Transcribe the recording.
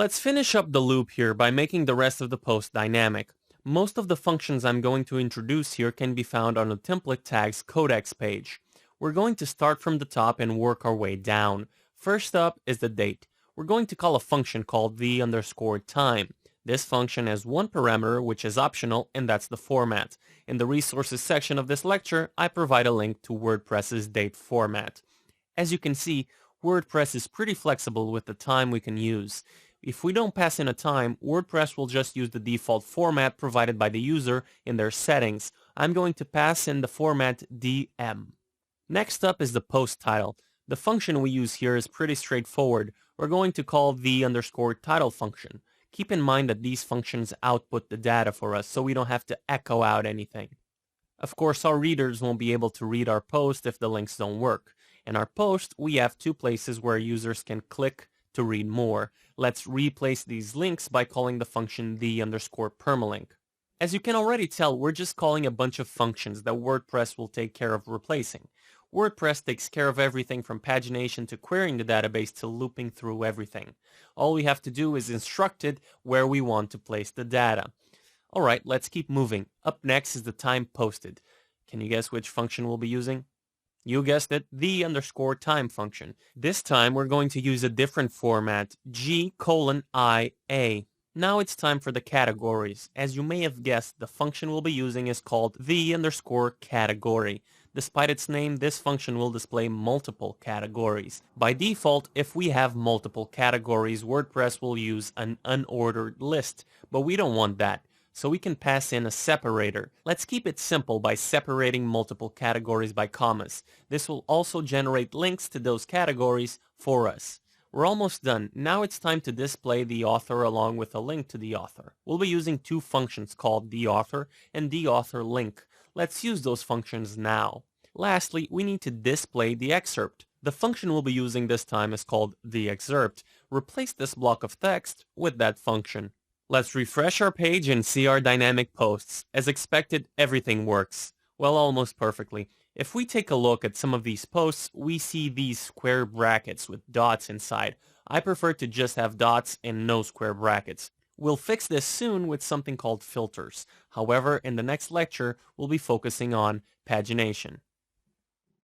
Let's finish up the loop here by making the rest of the post dynamic. Most of the functions I'm going to introduce here can be found on the template tags codex page. We're going to start from the top and work our way down. First up is the date. We're going to call a function called the_time. This function has one parameter which is optional, and that's the format. In the resources section of this lecture, I provide a link to WordPress's date format. As you can see, WordPress is pretty flexible with the time we can use. If we don't pass in a time, WordPress will just use the default format provided by the user in their settings. I'm going to pass in the format DM. Next up is the post title. The function we use here is pretty straightforward. We're going to call the_title function. Keep in mind that these functions output the data for us, so we don't have to echo out anything. Of course, our readers won't be able to read our post if the links don't work. In our post, we have two places where users can click to read more. Let's replace these links by calling the function the_permalink. As you can already tell, we're just calling a bunch of functions that WordPress will take care of replacing. WordPress takes care of everything from pagination to querying the database to looping through everything. All we have to do is instruct it where we want to place the data. Alright, let's keep moving. Up next is the time posted. Can you guess which function we'll be using? You guessed it, the_time function. This time we're going to use a different format, g:_ia. Now it's time for the categories. As you may have guessed, the function we'll be using is called the_category. Despite its name, this function will display multiple categories. By default, if we have multiple categories, WordPress will use an unordered list, but we don't want that. So we can pass in a separator. Let's keep it simple by separating multiple categories by commas. This will also generate links to those categories for us. We're almost done. Now it's time to display the author along with a link to the author. We'll be using two functions called theAuthor and theAuthorLink. Let's use those functions now. Lastly, we need to display the excerpt. The function we'll be using this time is called theExcerpt. Replace this block of text with that function. Let's refresh our page and see our dynamic posts. As expected, everything works. Well, almost perfectly. If we take a look at some of these posts, we see these square brackets with dots inside. I prefer to just have dots and no square brackets. We'll fix this soon with something called filters. However, in the next lecture, we'll be focusing on pagination.